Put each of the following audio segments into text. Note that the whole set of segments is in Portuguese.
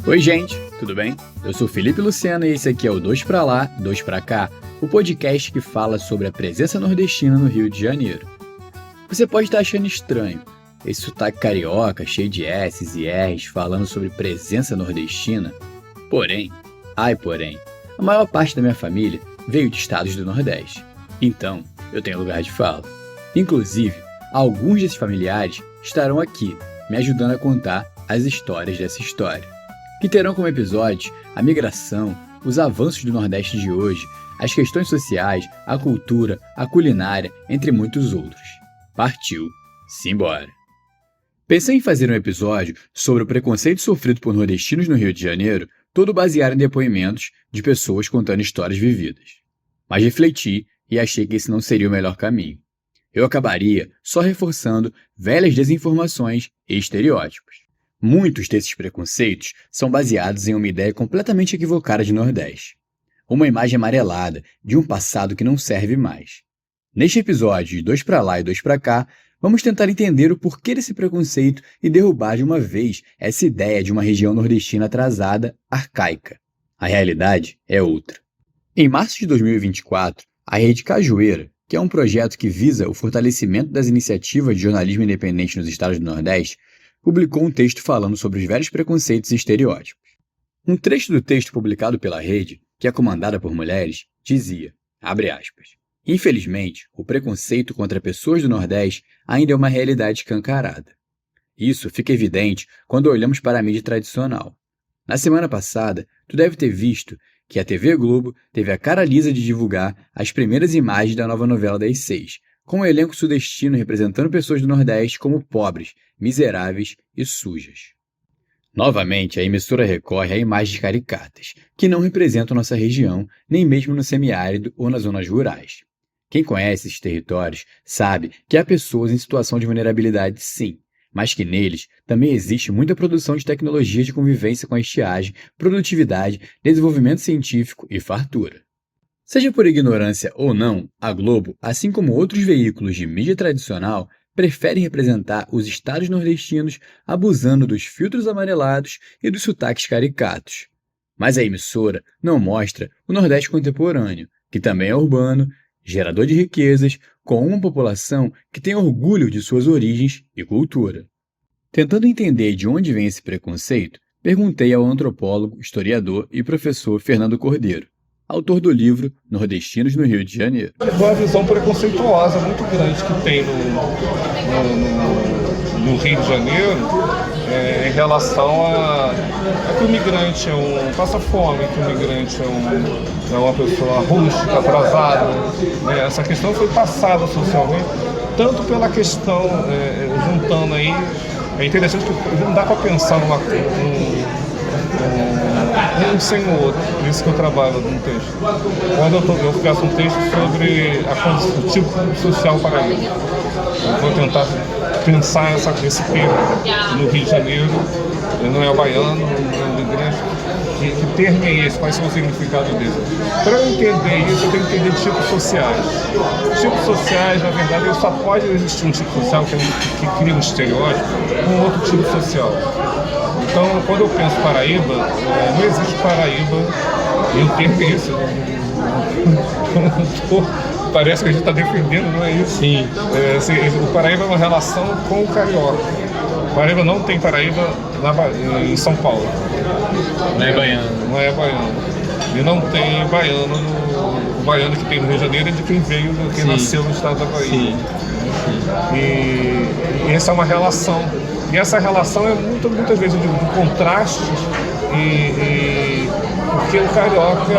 Oi gente, tudo bem? Eu sou Felipe Lucena e esse aqui é o Dois Pra Lá, Dois Pra Cá, o podcast que fala sobre a presença nordestina no Rio de Janeiro. Você pode estar achando estranho, esse sotaque carioca, cheio de S's e R's, falando sobre presença nordestina. Porém, a maior parte da minha família veio de estados do Nordeste. Então, eu tenho lugar de fala. Inclusive, alguns desses familiares estarão aqui, me ajudando a contar as histórias dessa história. Que terão como episódios a migração, os avanços do Nordeste de hoje, as questões sociais, a cultura, a culinária, entre muitos outros. Partiu, simbora! Pensei em fazer um episódio sobre o preconceito sofrido por nordestinos no Rio de Janeiro, todo baseado em depoimentos de pessoas contando histórias vividas. Mas refleti e achei que esse não seria o melhor caminho. Eu acabaria só reforçando velhas desinformações e estereótipos. Muitos desses preconceitos são baseados em uma ideia completamente equivocada de Nordeste. Uma imagem amarelada de um passado que não serve mais. Neste episódio de Dois Pra Lá e Dois Pra Cá, vamos tentar entender o porquê desse preconceito e derrubar de uma vez essa ideia de uma região nordestina atrasada, arcaica. A realidade é outra. Em março de 2024, a Rede Cajueira, que é um projeto que visa o fortalecimento das iniciativas de jornalismo independente nos estados do Nordeste, publicou um texto falando sobre os velhos preconceitos e estereótipos. Um trecho do texto publicado pela rede, que é comandada por mulheres, dizia, abre aspas, infelizmente, o preconceito contra pessoas do Nordeste ainda é uma realidade escancarada. Isso fica evidente quando olhamos para a mídia tradicional. Na semana passada, tu deve ter visto que a TV Globo teve a cara lisa de divulgar as primeiras imagens da nova novela das 6, com o elenco sudestino representando pessoas do Nordeste como pobres, miseráveis e sujas. Novamente, a emissora recorre a imagens caricatas, que não representam nossa região, nem mesmo no semiárido ou nas zonas rurais. Quem conhece esses territórios sabe que há pessoas em situação de vulnerabilidade sim, mas que neles também existe muita produção de tecnologias de convivência com a estiagem, produtividade, desenvolvimento científico e fartura. Seja por ignorância ou não, a Globo, assim como outros veículos de mídia tradicional, preferem representar os estados nordestinos abusando dos filtros amarelados e dos sotaques caricatos. Mas a emissora não mostra o Nordeste contemporâneo, que também é urbano, gerador de riquezas, com uma população que tem orgulho de suas origens e cultura. Tentando entender de onde vem esse preconceito, perguntei ao antropólogo, historiador e professor Fernando Cordeiro, autor do livro Nordestinos no Rio de Janeiro. Uma visão preconceituosa muito grande que tem no Rio de Janeiro em relação a que o migrante passa fome, que o migrante é uma pessoa rústica, atrasada. Essa questão foi passada socialmente, tanto pela questão, juntando aí, é interessante que não dá para pensar um sem o outro, por isso que eu trabalho no texto. Quando eu faço um texto sobre o tipo social paraíba, eu vou tentar pensar esse termo no Rio de Janeiro, não é o baiano, não é o migrante, que termo é esse, quais são os significados dele. Para eu entender isso, eu tenho que entender tipos sociais. Tipos sociais, na verdade, só pode existir um tipo social que cria um estereótipo com outro tipo social. Então, quando eu penso Paraíba, não existe Paraíba, e o termo é esse. Parece que a gente está defendendo, não é isso? Sim. O Paraíba é uma relação com o carioca. O Paraíba não tem Paraíba em São Paulo. Não é baiano. Não é baiano. E não tem baiano o baiano que tem no Rio de Janeiro é de quem veio, de quem nasceu no estado da Bahia. Sim. E essa é uma relação. E essa relação é muitas vezes de contrastes, porque o carioca,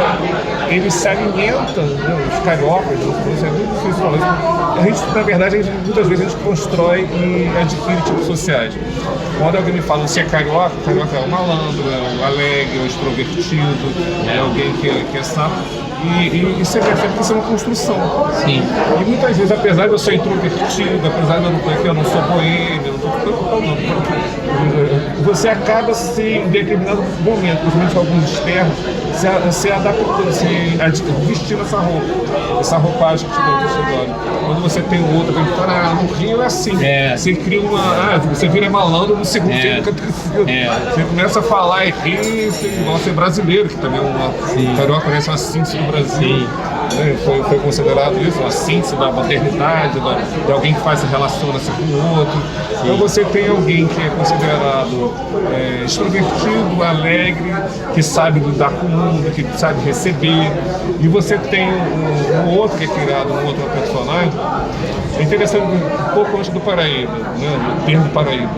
ele se alimenta, os cariocas, é muito difícil falar isso. Na verdade, muitas vezes a gente constrói e adquire tipos sociais. Quando alguém me fala se é carioca é o malandro, é o alegre, é o extrovertido, é alguém que é sábio. E você percebe que isso é uma construção. Sim. E muitas vezes, apesar de eu ser introvertido, apesar de eu não sou boêmio, você acaba se, em determinado momento, principalmente alguns externos, se adaptando, vestindo essa roupagem que te deu do Chidori. Quando você tem um outro, vem falar, no Rio é assim. Você cria você vira malandro no segundo que nunca aconteceu. Você começa a falar e rir, igual ser brasileiro, que também é uma carioca, conhece uma síntese do Brasil. Foi considerado isso, a síntese da modernidade, de alguém que relaciona-se com o outro. Então você tem alguém que é considerado extrovertido, alegre, que sabe lidar com o mundo, que sabe receber. E você tem um outro que é criado, um outro personagem. É interessante, um pouco antes do Paraíba, né, o termo Paraíba,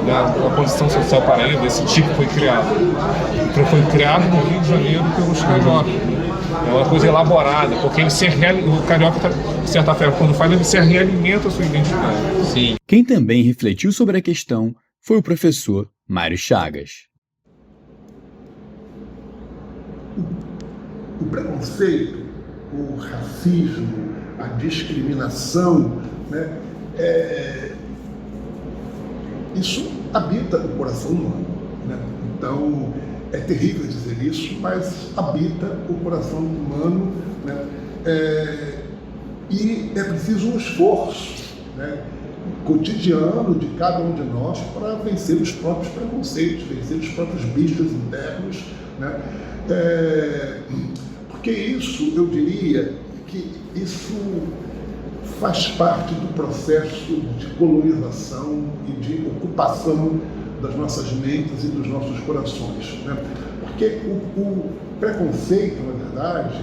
da condição social Paraíba, esse tipo foi criado. Foi criado no Rio de Janeiro pelos cariocas. É uma coisa elaborada, porque o carioca, de certa forma, quando fala, ele se realimenta a sua identidade. Sim. Quem também refletiu sobre a questão foi o professor Mário Chagas. O preconceito, o racismo, a discriminação, né, isso habita o coração humano, né? Então, é terrível dizer isso, mas habita o coração humano, né? E é preciso um esforço, né, cotidiano de cada um de nós para vencer os próprios preconceitos, vencer os próprios bichos internos, né? Porque isso, eu diria que isso faz parte do processo de colonização e de ocupação das nossas mentes e dos nossos corações, né? Porque o preconceito, na verdade,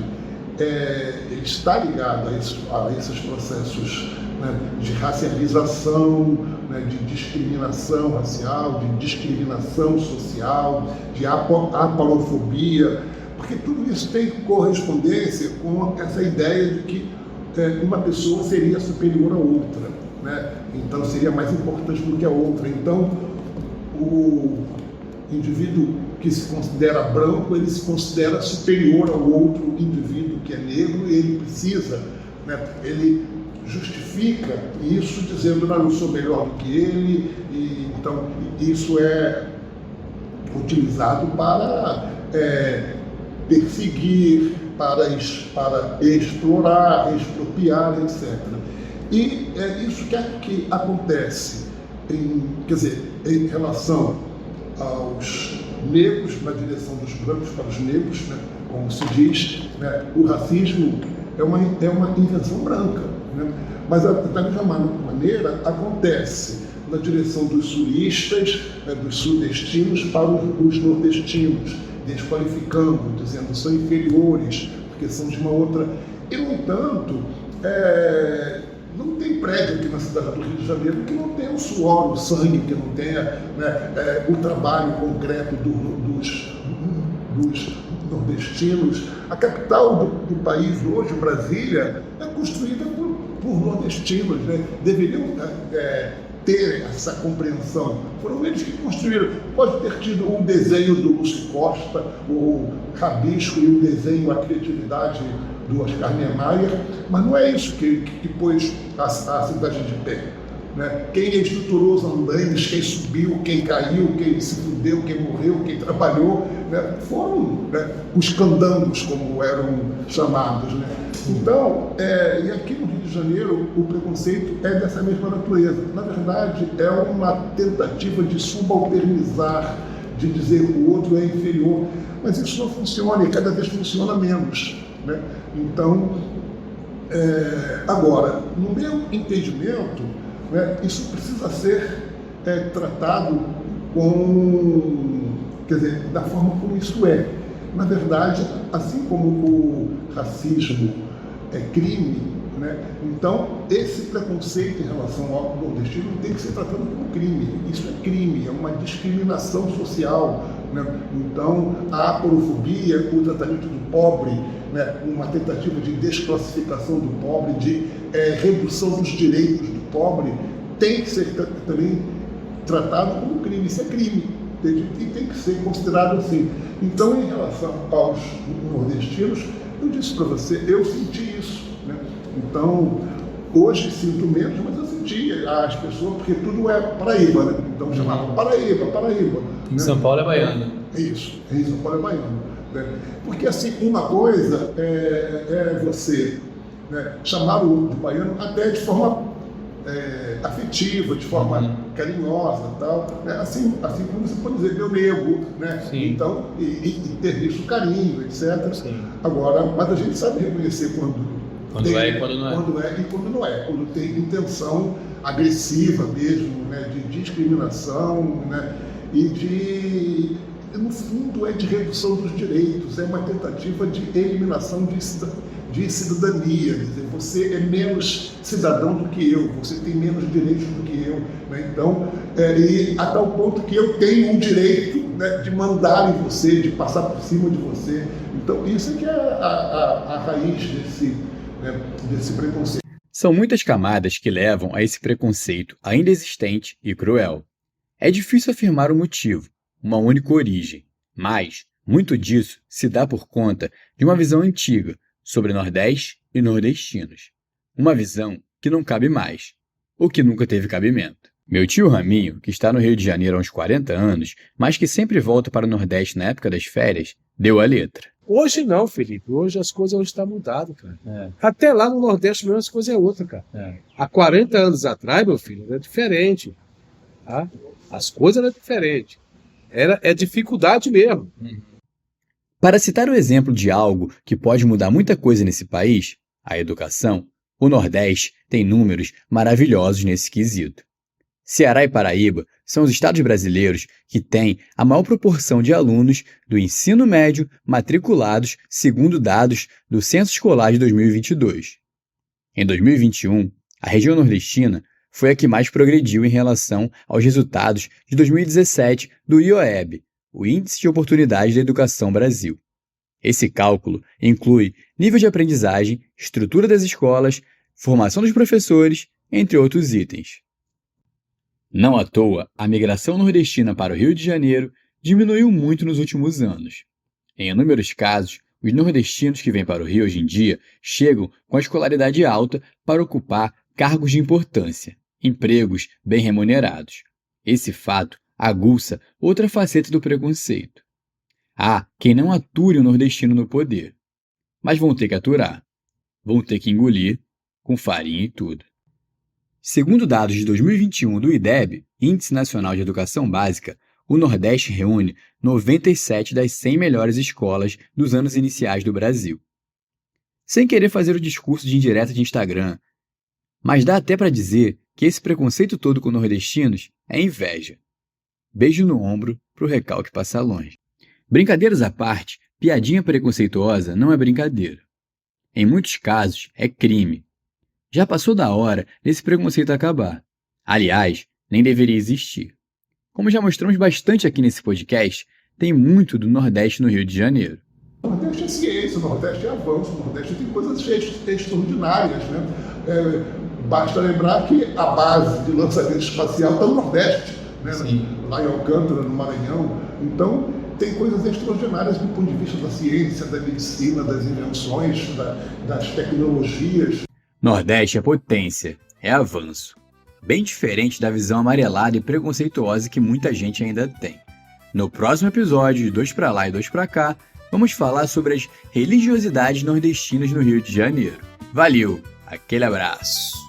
ele está ligado a esses processos, né, de racialização, né, de discriminação racial, de discriminação social, de apalofobia, porque tudo isso tem correspondência com essa ideia de que uma pessoa seria superior a outra, né? Então seria mais importante do que a outra. Então o indivíduo que se considera branco, ele se considera superior ao outro indivíduo que é negro, e ele precisa, né, ele justifica isso dizendo, não, eu sou melhor do que ele, e então isso é utilizado para perseguir, para explorar, expropriar, etc. E é isso que acontece em relação aos negros, na direção dos brancos para os negros, né, como se diz, né, o racismo é uma invenção branca, né, mas da mesma maneira acontece na direção dos sulistas, né, dos sudestinos para os nordestinos, desqualificando, dizendo que são inferiores, porque são de uma outra... E, no entanto, não tem prédio aqui na cidade do Rio de Janeiro que não tenha o suor, o sangue, que não tenha, né, o trabalho concreto dos nordestinos. A capital do país hoje, Brasília, é construída por nordestinos, né? Deveriam ter essa compreensão. Foram eles que construíram. Pode ter tido um desenho do Lúcio Costa, o rabisco e o desenho, a criatividade do Oscar Niemeyer, mas não é isso que pôs a cidade de pé, né? Quem estruturou os andaimes, quem subiu, quem caiu, quem se fudeu, quem morreu, quem trabalhou, né, foram, né, os candangos, como eram chamados, né? Então, e aqui no Rio de Janeiro, o preconceito é dessa mesma natureza. Na verdade, é uma tentativa de subalternizar, de dizer que o outro é inferior, mas isso não funciona e cada vez funciona menos, né? Então, agora, no meu entendimento, né, isso precisa ser tratado da forma como isso é. Na verdade, assim como o racismo é crime, né, então esse preconceito em relação ao nordestino tem que ser tratado como crime. Isso é crime, é uma discriminação social, né? Então, a apolofobia, o tratamento do pobre, né, uma tentativa de desclassificação do pobre, de redução dos direitos do pobre, tem que ser também tratado como crime. Isso é crime, e tem que ser considerado assim. Então, em relação aos nordestinos, eu disse para você, eu senti isso, né? Então, hoje sinto menos, mas eu sentia as pessoas, porque tudo é Paraíba, né? Então chamavam Paraíba. Em São Paulo é baiano. Isso, em São Paulo é baiano. né? Porque, assim, uma coisa é você, né, chamar o outro de baiano até de forma afetiva, de forma carinhosa, tal, né? Assim como você pode dizer meu nego, né? Sim. Então, e ter isso carinho, etc. Sim. Agora, mas a gente sabe reconhecer Quando é e quando não é. Quando é e quando não é. Quando tem intenção agressiva mesmo, né? De discriminação, né? E no fundo, é de redução dos direitos, é uma tentativa de eliminação de cidadania. Quer dizer, você é menos cidadão do que eu, você tem menos direitos do que eu, né? Então, e a tal ponto que eu tenho um direito, né, de mandar em você, de passar por cima de você. Então, isso é que é a raiz desse preconceito. São muitas camadas que levam a esse preconceito ainda existente e cruel. É difícil afirmar o motivo, uma única origem, mas muito disso se dá por conta de uma visão antiga sobre Nordeste e nordestinos. Uma visão que não cabe mais, ou que nunca teve cabimento. Meu tio Raminho, que está no Rio de Janeiro há uns 40 anos, mas que sempre volta para o Nordeste na época das férias, deu a letra. Hoje não, Felipe. Hoje as coisas estão mudadas, cara. Até lá no Nordeste mesmo as coisas é outra, cara. Há 40 anos atrás, meu filho, era diferente. Tá? As coisas eram diferentes. É dificuldade mesmo. Para citar o exemplo de algo que pode mudar muita coisa nesse país, a educação, o Nordeste tem números maravilhosos nesse quesito. Ceará e Paraíba são os estados brasileiros que têm a maior proporção de alunos do ensino médio matriculados segundo dados do Censo Escolar de 2022. Em 2021, a região nordestina foi a que mais progrediu em relação aos resultados de 2017 do IOEB, o Índice de Oportunidade da Educação Brasil. Esse cálculo inclui nível de aprendizagem, estrutura das escolas, formação dos professores, entre outros itens. Não à toa, a migração nordestina para o Rio de Janeiro diminuiu muito nos últimos anos. Em inúmeros casos, os nordestinos que vêm para o Rio hoje em dia chegam com a escolaridade alta para ocupar cargos de importância, empregos bem remunerados. Esse fato aguça outra faceta do preconceito. Há quem não ature o nordestino no poder, mas vão ter que aturar. Vão ter que engolir, com farinha e tudo. Segundo dados de 2021 do IDEB, Índice Nacional de Educação Básica, o Nordeste reúne 97 das 100 melhores escolas dos anos iniciais do Brasil. Sem querer fazer o discurso de indireta de Instagram, mas dá até para dizer que esse preconceito todo com nordestinos é inveja. Beijo no ombro pro recalque passar longe. Brincadeiras à parte, piadinha preconceituosa não é brincadeira. Em muitos casos, é crime. Já passou da hora desse preconceito acabar. Aliás, nem deveria existir. Como já mostramos bastante aqui nesse podcast, tem muito do Nordeste no Rio de Janeiro. O Nordeste é ciência, o Nordeste é avanço, o Nordeste tem coisas extraordinárias, né? Basta lembrar que a base de lançamento espacial está no Nordeste, né? Lá em Alcântara, no Maranhão. Então, tem coisas extraordinárias do ponto de vista da ciência, da medicina, das invenções, das tecnologias. Nordeste é potência, é avanço. Bem diferente da visão amarelada e preconceituosa que muita gente ainda tem. No próximo episódio de 2 pra lá e 2 pra cá, vamos falar sobre as religiosidades nordestinas no Rio de Janeiro. Valeu, aquele abraço!